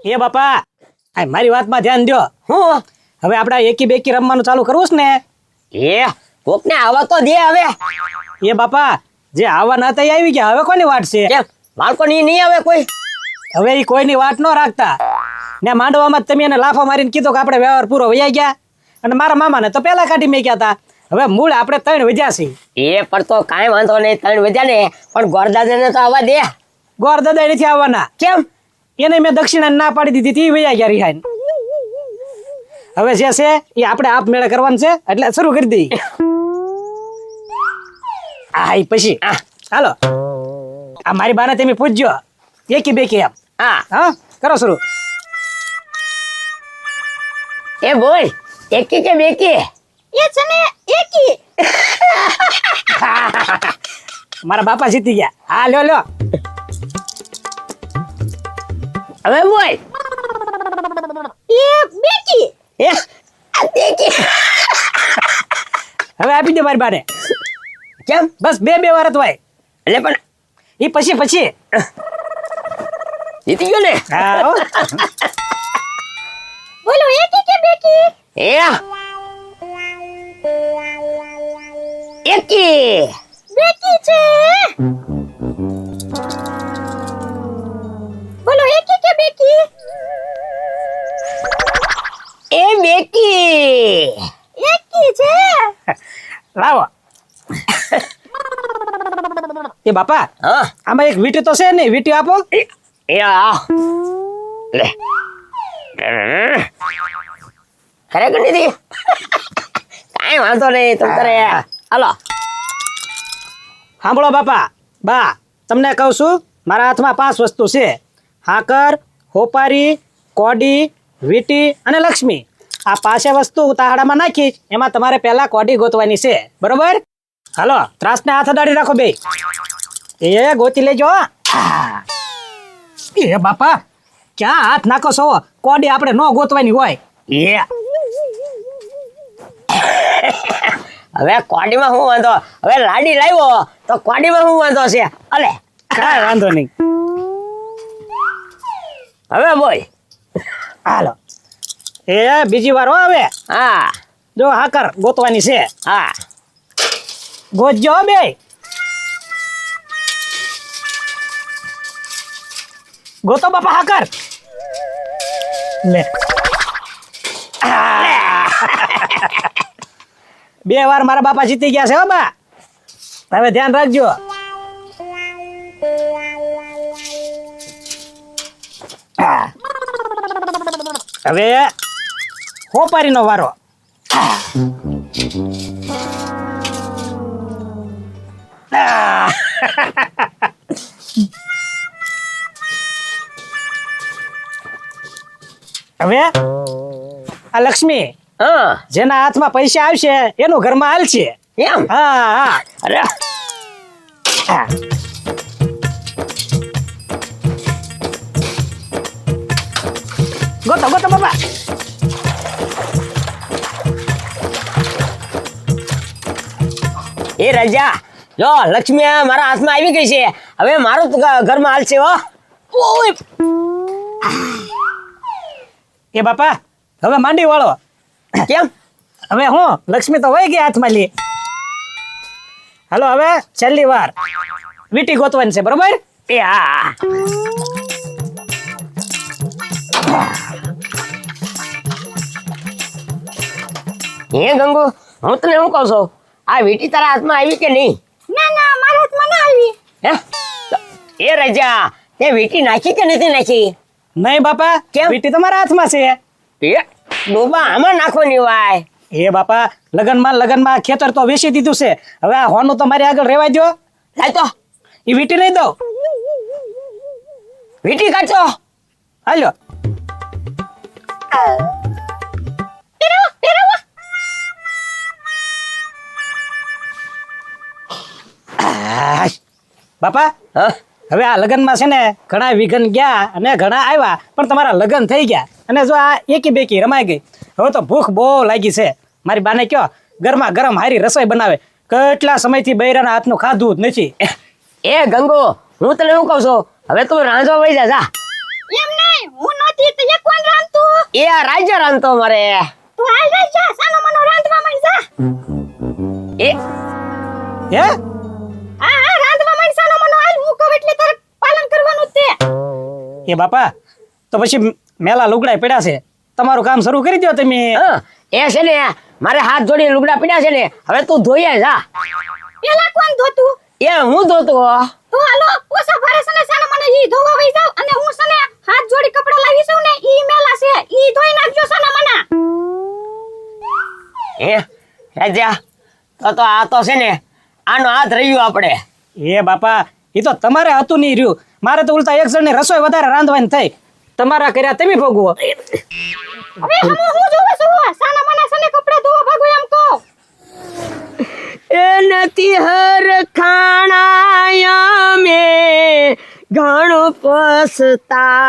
એ બાપા આ મારી વાતમાં ધ્યાન દ્યો. હું હવે આપણે એકી બેકી રમવાનું ચાલુ કરવું છે ને? એ કોકને આવા તો દે હવે. એ બાપા જે આવા નતા એ આવી ગયા, હવે કોની વાટ છે? કેમ બાળકો ની નહીં આવે કોઈ? હવે ઈ કોઈની વાટ ન રાખતા ને. માંડવામાં તમે એને લાફા મારીને કીધો કે આપણે વ્યવહાર પૂરો વૈયા ગયા, અને મારા મામાને તો પેલા કાઢી મેક્યા હતા. હવે મૂળ આપણે 3 વધ્યા છે. એ પણ તો કાંઈ વાંધો નહીં, 3 વધ્યા ને, પણ ગોરદાદાને તો આવવા દે. ગોર દાદા નથી આવવાના. કેમ? એને મેં દક્ષિણા ના પાડી દીધી હતી, વૈયા ગયા રિહાઈને. હવે જે છે એ આપણે આપ મેળે કરવાનું છે, એટલે શરૂ કરી દઈએ. આ ઈ પછી હાલો, આ મારી બાને તમે પૂછજો એકી બેકી એમ. હા હા કરો શરૂ. એ બોલ, એકી કે બેકી? એ છે ને એકી. મારા બાપા જીતી ગયા. હા લ્યો લ્યો. હવે બોલ. એ બેકી. એ આ બેકી. હવે આપી દે મારી બાને. કેમ? બસ બે વાર જ હોય. એટલે પણ એ પછી જીતી ગયો ને? હા હો. બોલો એકી કે બેકી? એ એકી. બેકી છે. બોલો એકી કે બેકી? એ બેકી. એકી છે. લાવો. એ બાપા હા આમાં એક વીટી તો છે ને, વીટી આપો. એ આ લે. ખરેખર નથી? કાંઈ વાંધો નહીં, તું કરે. હાલો. સાંભળો બાપા બા, તમને કહું છું, મારા હાથમાં 5 વસ્તુ છે: હાકર, હોપારી, કોડી, વીટી અને લક્ષ્મી. આ 5 વસ્તુ ઉતાહડામાં નાખી, એમાં તમારે પહેલા કોડી ગોતવાની છે, બરોબર? હાલો, ત્રાસને હાથ અડાડી રાખો બે. એ ગોતી લેજો. એ બાપા ક્યાં હાથ નાખો છો? કોડી આપણે ન ગોતવાની હોય. એ હવે કોડીમાં શું વાંધો? હવે લાડી લાવ્યો તો કોડીમાં શું વાંધો છે? અલે કાંઈ વાંધો નહીં. હવે બોલ. હાલો, એ બીજી વાર હો. હવે હા જો હાકર ગોતવાની છે, હા. ગોતજો હો બે. ગોતો બાપા હાકર. લે. બે વાર મારા બાપા જીતી ગયા છે હો બા. હવે ધ્યાન રાખજો. હવે હોપારીનો વારો. હવે આ લક્ષ્મી, હા જેના હાથમાં પૈસા આવશે એનું ઘરમાં હાલશે. એમ? હા હા. અરે હા. ગોતો ગોતો બાપા. એ રાજા, જો લક્ષ્મી મારા હાથમાં આવી ગઈ છે. હવે મારું ઘરમાં હાલ છે. હો ઓય. એ બાપા હવે માંડી વાળો. કેમ? હવે હું લક્ષ્મી તો વહી ગઈ હાથમાં લે. હાલો, હવે છેલ્લી વાર વીટી ગોતવાની છે, બરોબર? એ હા. હે ગંગુ, હું તને શું કહું છું, આ વીટી તારા હાથમાં આવી કે નહીં? ના ના મારા હાથમાં ના આવી. હે? એ રાજા, તે વીટી નાખી કે નથી નાખી? નહીં બાપા, કેમ? વીટી તમારા હાથમાં છે. એ ડોબા આમાં નાખવાની વાય. એ બાપા લગનમાં ખેતર તો વેચી દીધું છે. હવે આ હોનું તો મારી આગળ રેવા દો. લાય તો એ વીટી નહીં દઉં. વીટી કાઢો. હાલો. બાપા હા હવે આ લગનમાં છે ને, ઘણા વિઘન ગયા અને ઘણા આવ્યા, પણ તમારા લગન થઈ ગયા. અને જો આ એકી બેકી રમાઈ ગઈ. હવે તો ભૂખ બહુ લાગી છે. મારી બાને કયો ગરમા ગરમ હારી રસોઈ બનાવે. કેટલા સમયથી બૈરાના હાથનું ખાધું જ નથી. એ ગંગુ, હું તને શું કહું છું, હવે તું રાંધવા વઈ જા. એમ નહીં, હું નહોતી એ આ રાજ્ય રાંધતો મારે તું હાલ રહી જા સાનો મનો રાંધવા માંડ જા એ હે હા રાંધવા માંડ સાનો મનો હાલ હું કહું એટલે તારે પાલન કરવાનું જ તે એ બાપા તો પછી મેલા લુગડા પડ્યા છે, તમારું કામ શરૂ કરી દો તમે. હા, એ છે ને મારે હાથ જોડી લુગડા પીડ્યા છે ને, હવે તું ધોઈ જા. પેલા કોણ ધોતું એ હું ધોતો. તો હાલો ઓસા ભારે સને સાનો મને ઈ ધોવા વઈ જાવ અને હું સને હાથ જોડી કપડા લાવી છું ને ઈ મેલા છે ઈ ધોઈ નાખજો સાનો મના હે જા તો આ તો છે ને આનો હાથ રહ્યો આપણે. એ બાપા એ તો તમારે હતું નહીં રહ્યું, મારે તો ઉલટા એક જણની રસોઈ વધારે રાંધવાની થઈ, તમારા કર્યા તમે ભોગવો. હવે હું જોવા છું સાનો મના સને કપડા ધોવા ભાગો એમ કહો એ નથી હર ખાણાયા મે ઘણો પસ્તાણા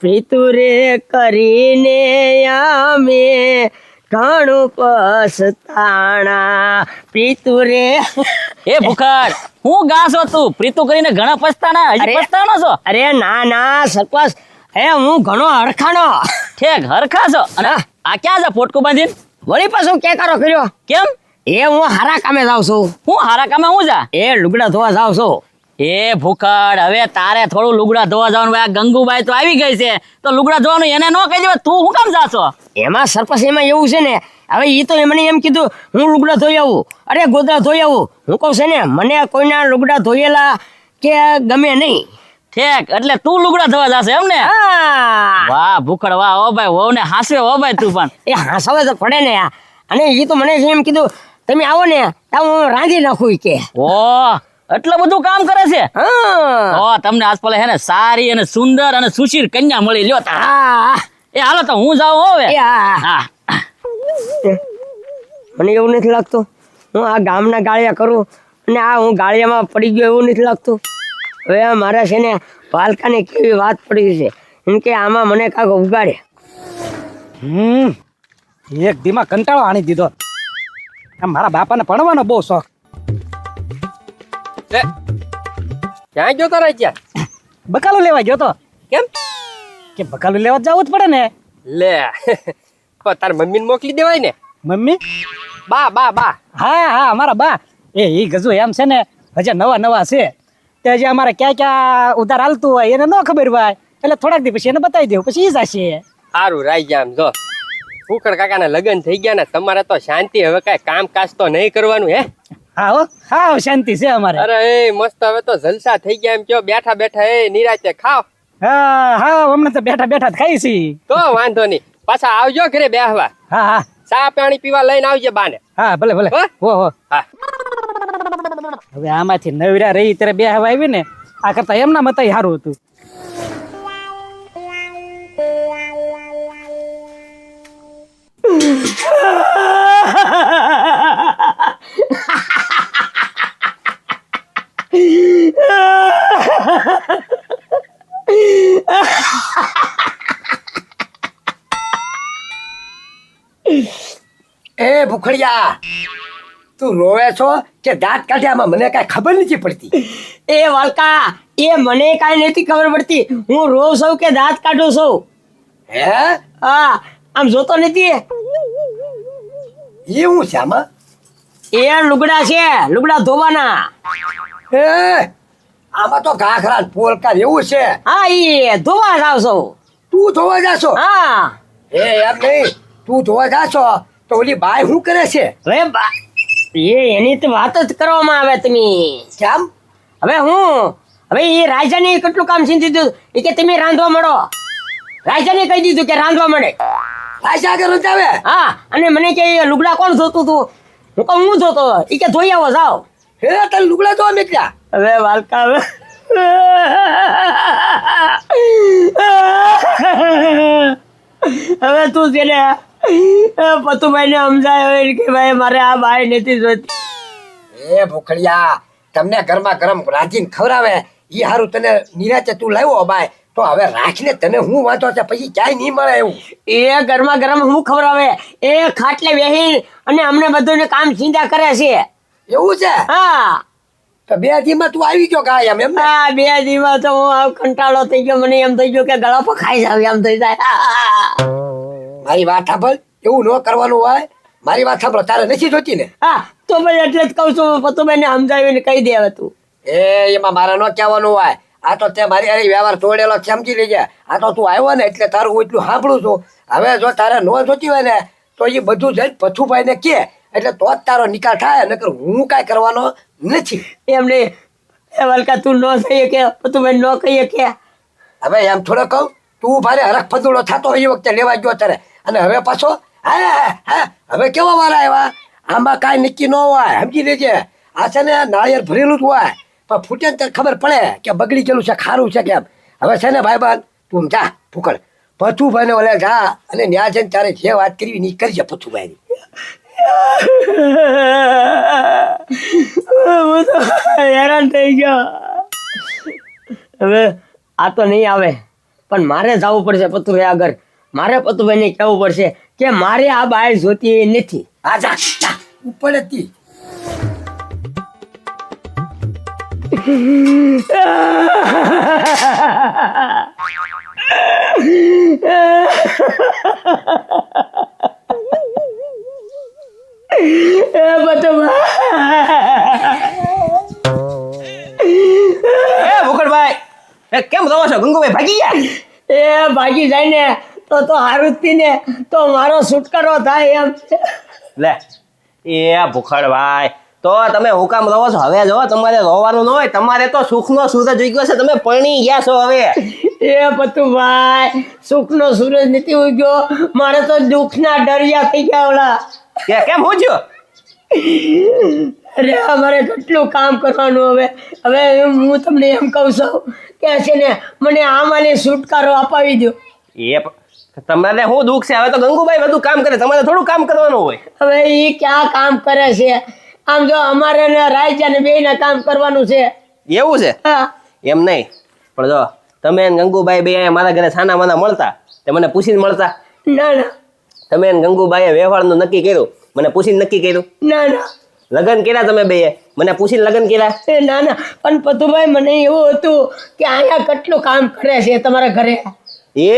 પ્રીતુરે કરીને અમે ઘણું પસ્તાણા પ્રીતુરે. એ ભૂખડ હું ગાસો તું પ્રીતુ કરીને ઘણા પસ્તાના હજી પસ્તાનો છો? અરે ના સરપંચ, હે હું ઘણો હરખાણો. ઠેક હરખા છો અને આ ક્યાં છે પોટકું બાંધીને? વળી પાછું કેકારો કર્યો કેમ? એ હું હારા કામે જાઉં છું. હું હારા કામે હું જા? એ લુગડા ધોવા જાઉં છું. એ ભૂખડ હવે તારે થોડું લુગડા ધોવા જવાનું. ભાઈ આ ગંગુબાઈ તો આવી ગઈ છે તો લુગડા ધોવાનું એને ન કહી દેવા, તું શું કામ જાશો? એમાં સરપંચ એમાં એવું છે ને, હવે એ તો મને એમ કીધું હું લુગડા ધોઈ આવું, અરે ગોદડા ધોઈ આવું. હું કહું છે ને મને કોઈના લુગડા ધોયેલા કે ગમે નહીં. ઠેક એટલે તું લુગડા ધોવા જાશે એમ ને? હા, વાહ ભૂખડ વાહ, ઓ ભાઈ વહુ ને હાસવે હો ભાઈ તું પણ. એ હાસાવે તો પડે ને આ. અને એ તો મને એમ કીધું તમે આવો ને તો હું રાંધી નાખું ઈ કે. ઓ એટલું બધું કામ કરે છે? હા ઓ તમને આજકાલ હે ને સારી અને સુંદર અને સુશીર કન્યા મળી લ્યો તા. હા એ હાલો તો હું જાઉં હવે. એ હા. હા મને એવું નથી લાગતું હું આ ગામના ગાળિયા કરું અને આ હું ગાળિયામાં પડી ગયો એવું નથી લાગતું. હવે મારે છે ને પાલકાને કેવી વાત પડી છે એમ કે આમાં મને કાંક ઉગાડે. એક દીમાં કંટાળો આણી દીધો. આ મારા બાપાને ભણવાનો બહુ શોખ. ક્યાં ગયો તારા ત્યાં? બકાલું લેવા ગયો તો. કેમ? કે બકાલું લેવા જવું જ પડે ને. લે તો તાર મમ્મીને મોકલી દેવાય ને. મમ્મી? બા બા બા હા અમારા બા એ ગજુ એમ છે ને હજી નવા છે તે હજી અમારે ક્યાં ક્યાં ઉધાર હાલતું હોય એને ન ખબર હોય એટલે થોડાક દી પછી એને બતાવી દેવું પછી ઈ જશે. સારું રાઈ જામ જો કુકર કાકાના લગ્ન થઈ ગયા ને તમારે તો શાંતિ, હવે કઈ કામકાજ તો નહીં કરવાનું હે. હા શાંતિ છે અમારે. અરે એ મસ્ત હવે તો જલસા થઈ ગયા એમ કયો, બેઠા બેઠા એ નિરાતે ખાવ. હા અમને તો બેઠા બેઠા જ ખાઈ છી. તો વાંધો નહીં, પાછા આવજો ઘરે બેહવા, હા ચા પાણી પીવા લઈને આવજે બાને. હા ભલે હો? હો હા હવે આમાંથી નવરા રહી ત્યારે બે હવા આવી ને આ કરતા એમના મતાય સારું હતું. એ ભૂખડિયા તું રોવે છો કે દાંત કાઢ્યામાં મને કઈ ખબર નથી પડતી. એ વાલકા એ મને કાંઈ નથી ખબર પડતી, હું રોવ છું કે દાંત કાઢું છું. હે હા આમ જોતો નથી? એ હું છે આમાં? એ લુગડા છે, લુગડા ધોવાના. હે આમાં તો ઘાઘરા ને પોલકા એવું છે. હા એ ધોવા જાવ છું. તું ધોવા જાશો? હા એ એમ નહીં, તું ધોવા જાશો તો ઓલી બાય શું કરે છે? હવે એની તો વાત જ કરવામાં આવે તમે. કેમ? હવે એ રાજાને કેટલું કામ છીન દીધું એ કે તમે રાંધવા મળો. રાજાને કહી દીધું કે રાંધવા મળે. રાજા આગળ નથી આવે? હા અને મને કે લુગડા કોણ ધોતું તું? હું કહું હું ધોતો, એ કે ધોઈ આવો જાઓ. હે તને લુગડા ધોવા મેક્યા? હવે વાલકા હવે તું છે ને પતુભાઈ ને સમજાય કે ભાઈ મારે આ બાઈ નથી જોતી. એ ભૂખડિયા તમને ગરમા ગરમ રાંધીને ખવડાવે ઈ હારું તને નિરાતે તું લાવ્યો બાય તો હવે રાખીને તને હું વાંધો છે પછી ક્યાંય નહીં મળે એવું. એ ગરમા ગરમ હું ખવડાવે એ ખાટલે બેહી અને અમને બધું કામ ચિંતા કરે છે. એવું છે? હા તો 2 દીમાં તું આવી ગયો ગાય એમ ને આ 2 દીમાં તો હું આવ કંટાળો થઈ ગયો, મને એમ થઈ ગયો કે ગળા પર ખાઈ જાવ એમ થઈ જાય. મારી વાત સાંભળ, એવું ન કરવાનું હોય. મારી વાત સાંભળ, તારે નથી જોતી ને? હા તો ભાઈ એટલે જ કહું છું, પતુભાઈને સમજાવીને કહી દે હવે તું. એમાં મારે ન કહેવાનું હોય. આ તો તે મારી હારે વ્યવહાર તોડેલો છે, સમજી લેજે. આ તો તું આવ્યો ને એટલે તારું હું એટલું સાંભળું છું. હવે જો તારે ન જોતી હોય ને તો એ બધું જઈને પથુભાઈને કહે એટલે તો જ તારો નિકાલ થાય, નકર હું કાંઈ કરવાનો નથી. એમને એ વલકા તું ન કહીએ કે પતુભાઈ ન કહીએ કે હવે એમ થોડો કહું, તું ભારે હરખ ફદુડો થતો એ વખતે લેવા ગયો તારે, અને હવે પાછો હવે કેવા વાળા આવ્યા? આમાં કાંઈ નક્કી ન હોય, સમજી લેજે. આ છે ને નાળિયેર ભરેલું જ હોય, પણ ફૂટે ને ત્યારે ખબર પડે કે બગડી ગયેલું છે, ખારું છે કેમ. હવે છે ને ભાઈબાન તું જા ફૂકડ, પથુભાઈને ઓલે જા અને ન્યા જઈને તારે જે વાત કરવી ની કરજે પથુભાઈની. હું તો હેરાન થઈ ગયો. હવે આ તો નહીં આવે, પણ મારે જવું પડશે પતુભાઈ આગળ. મારે પતુભાઈને કહેવું પડશે કે મારે આ બાય જોતી નથી. હા જા જા ઉપર જ તી. ભૂખડભાઈ કેમ રહો છો? ગંગુભાઈ ભાગી ગયા? એ ભાગી જાય ને તો હારું જ ને, તો મારો છુટકારો થાય એમ છે. લે એ ભૂખડભાઈ તો તમે હું કામ રહો છો? હવે જો તમારે રોવાનું ન હોય, તમારે તો સુખનો સૂરજ ઉગ્યો છે, તમે પરણી ગયા છો હવે. એ પતુભાઈ સુખનો સૂરજ નથી ઉગ્યો, મારે તો દુઃખના દરિયા થઈ ગયા ઓલા. કેમ હું થયો? અરે અમારે કેટલું કામ કરવાનું. હવે હું તમને એમ કહું છું કે છે ને મને આમાંને છુટકારો અપાવી દો. એ તમારે શું દુઃખ છે? હવે તો ગંગુભાઈ બધું કામ કરે, તમારે થોડું કામ કરવાનું હોય. હવે એ ક્યાં કામ કરે છે? આમ જો અમારે ને રાજ્યને બેયને કામ કરવાનું છે. એવું છે? હા એમ નહીં, પણ જો તમે ને ગંગુભાઈ બે મારા ઘરે છાના માના મળતા, તે મને પૂછીને મળતા. ના ના તમે ને ગંગુભાઈએ વ્યવહારનું નક્કી કર્યું, મને પૂછીને નક્કી કર્યું. ના ના લગ્ન કર્યા તમે બે, મને પૂછીને લગ્ન કર્યા. એ ના ના, પણ પતુભાઈ મને એવું હતું કે અહીંયા કેટલું કામ કરે છે તમારા ઘરે. એ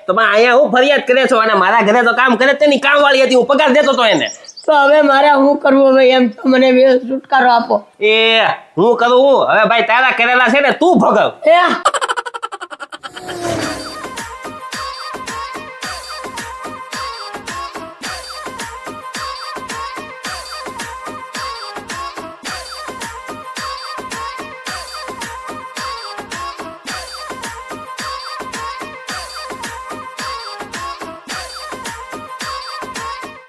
તમે અહીંયા હું ફરિયાદ કરે છો? અને મારા ઘરે તો કામ કરે તેની કામ વાળી હતી, હું પગાર દેતો તો એને. તો હવે મારે શું કરવું? હવે એમ તો મને છુટકારો આપો. એ હું કરું? હવે ભાઈ તારા કરેલા છે ને તું ભોગવ. એ